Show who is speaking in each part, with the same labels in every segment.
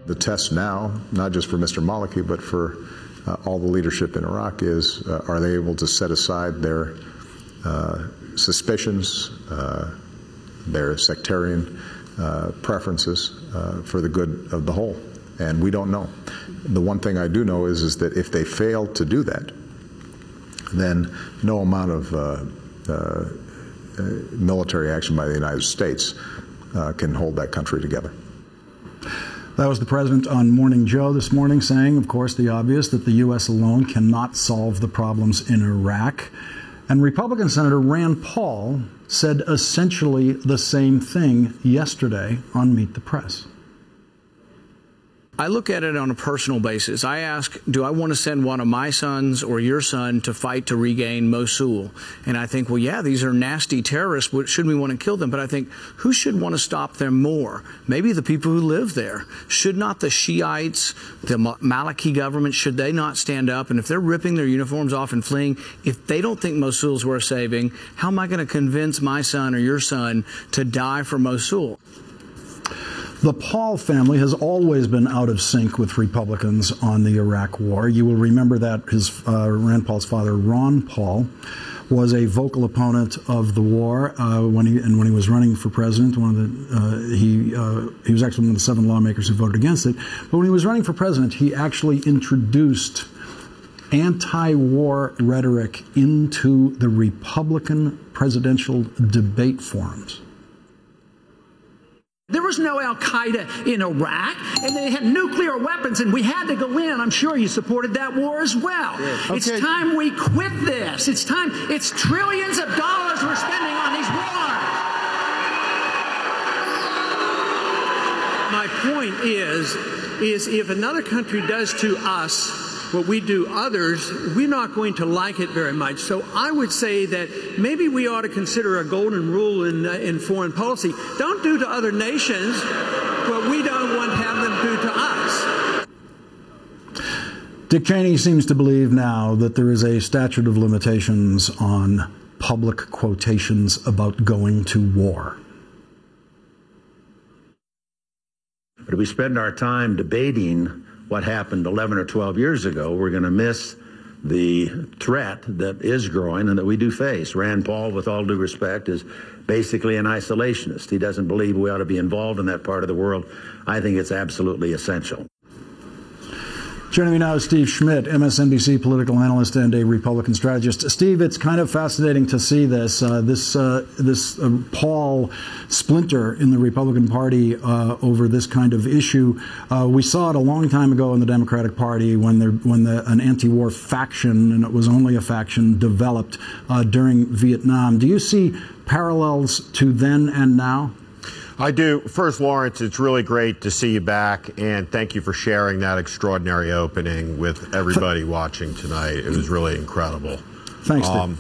Speaker 1: The test now, not just for Mr. Maliki, but for all the leadership in Iraq is, are they able to set aside their suspicions, their sectarian preferences for the good of the whole? And we don't know. The one thing I do know is that if they fail to do that, then no amount of military action by the United States can hold that country together.
Speaker 2: That was the president on Morning Joe this morning, saying, of course, the obvious, that the U.S. alone cannot solve the problems in Iraq. And Republican Senator Rand Paul said essentially the same thing yesterday on Meet the Press.
Speaker 3: I look at it on a personal basis. I ask, do I want to send one of my sons or your son to fight to regain Mosul? And I think, well, yeah, these are nasty terrorists. Shouldn't we want to kill them? But I think, who should want to stop them more? Maybe the people who live there. Should not the Shiites, the Maliki government, should they not stand up? And if they're ripping their uniforms off and fleeing, if they don't think Mosul's worth saving, how am I going to convince my son or your son to die for Mosul?
Speaker 2: The Paul family has always been out of sync with Republicans on the Iraq war. You will remember that Rand Paul's father, Ron Paul, was a vocal opponent of the war when he was running for president. He was actually one of the 7 lawmakers who voted against it. But when he was running for president, he actually introduced anti-war rhetoric into the Republican presidential debate forums.
Speaker 4: There was no al-Qaeda in Iraq, and they had nuclear weapons, and we had to go in. I'm sure you supported that war as well. Yes. Okay. It's time we quit this. It's time. It's trillions of dollars we're spending on these wars.
Speaker 5: My point is if another country does to us what we do others, we're not going to like it very much. So I would say that maybe we ought to consider a golden rule in foreign policy. Don't do to other nations what we don't want to have them do to us.
Speaker 2: Dick Cheney seems to believe now that there is a statute of limitations on public quotations about going to war.
Speaker 6: But if we spend our time debating what happened 11 or 12 years ago, we're going to miss the threat that is growing and that we do face. Rand Paul, with all due respect, is basically an isolationist. He doesn't believe we ought to be involved in that part of the world. I think it's absolutely essential.
Speaker 2: Joining me now is Steve Schmidt, MSNBC political analyst and a Republican strategist. Steve, it's kind of fascinating to see this Paul splinter in the Republican Party over this kind of issue. We saw it a long time ago in the Democratic Party when an anti-war faction, and it was only a faction, developed during Vietnam. Do you see parallels to then and now?
Speaker 7: I do. First, Lawrence, it's really great to see you back, and thank you for sharing that extraordinary opening with everybody watching tonight. It was really incredible.
Speaker 2: Thanks, Steve.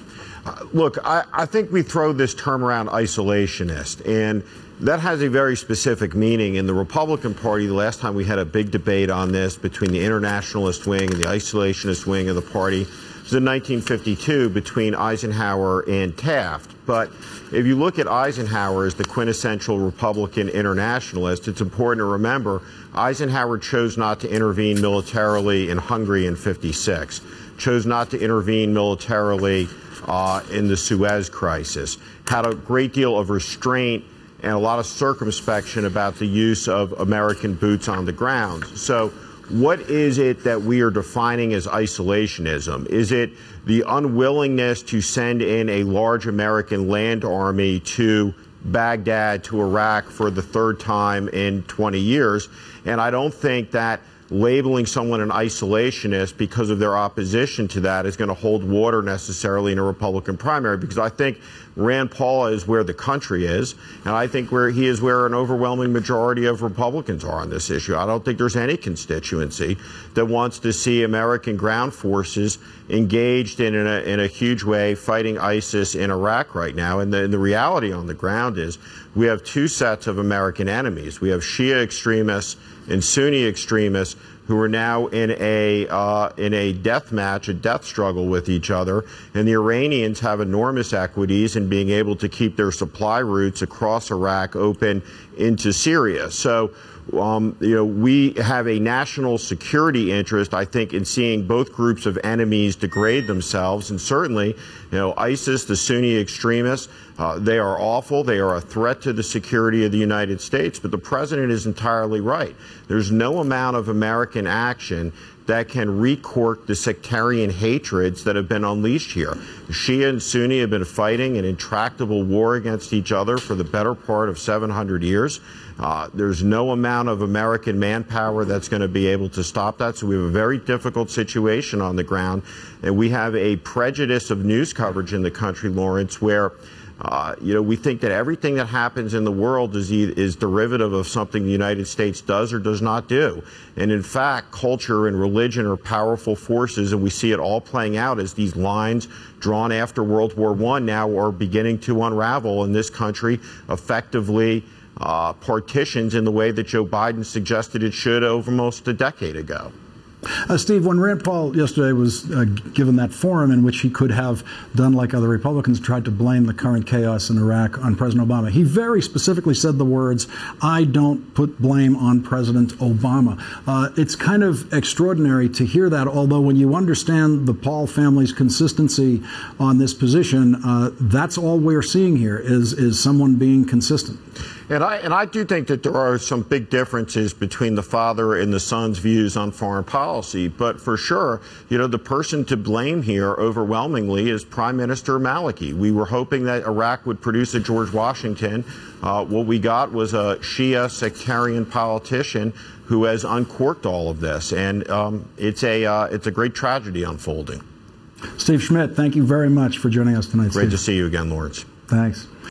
Speaker 7: Look, I think we throw this term around, isolationist, and that has a very specific meaning. In the Republican Party, the last time we had a big debate on this between the internationalist wing and the isolationist wing of the party was in 1952 between Eisenhower and Taft. But if you look at Eisenhower as the quintessential Republican internationalist, it's important to remember Eisenhower chose not to intervene militarily in Hungary in '56, chose not to intervene militarily in the Suez crisis, had a great deal of restraint and a lot of circumspection about the use of American boots on the ground. So what is it that we are defining as isolationism? Is it the unwillingness to send in a large American land army to Baghdad, to Iraq for the 3rd time in 20 years? And I don't think that labeling someone an isolationist because of their opposition to that is going to hold water necessarily in a Republican primary, because I think Rand Paul is where the country is, and I think he is where an overwhelming majority of Republicans are on this issue. I don't think there's any constituency that wants to see American ground forces engaged in a huge way fighting ISIS in Iraq right now. And the reality on the ground is we have 2 sets of American enemies. We have Shia extremists and Sunni extremists who are now in a death match, a death struggle with each other. And the Iranians have enormous equities in being able to keep their supply routes across Iraq open into Syria. So, we have a national security interest, I think, in seeing both groups of enemies degrade themselves. And certainly, ISIS, the Sunni extremists, they are awful. They are a threat to the security of the United States. But the president is entirely right. There's no amount of American action that can recork the sectarian hatreds that have been unleashed here. Shia and Sunni have been fighting an intractable war against each other for the better part of 700 years. There's no amount of American manpower that's going to be able to stop that. So we have a very difficult situation on the ground. And we have a prejudice of news coverage in the country, Lawrence, where we think that everything that happens in the world is derivative of something the United States does or does not do. And in fact, culture and religion are powerful forces, and we see it all playing out as these lines drawn after World War I now are beginning to unravel in this country, effectively partitions in the way that Joe Biden suggested it should almost a decade ago.
Speaker 2: Steve, when Rand Paul yesterday was given that forum in which he could have done like other Republicans, tried to blame the current chaos in Iraq on President Obama, he very specifically said the words, "I don't put blame on President Obama." It's kind of extraordinary to hear that, although when you understand the Paul family's consistency on this position, that's all we're seeing here is someone being consistent.
Speaker 7: And I do think that there are some big differences between the father and the son's views on foreign policy. But for sure, the person to blame here overwhelmingly is Prime Minister Maliki. We were hoping that Iraq would produce a George Washington. What we got was a Shia sectarian politician who has uncorked all of this. And it's a great tragedy unfolding.
Speaker 2: Steve Schmidt, thank you very much for joining us tonight.
Speaker 7: Great
Speaker 2: Steve.
Speaker 7: to see you again, Lawrence.
Speaker 2: Thanks.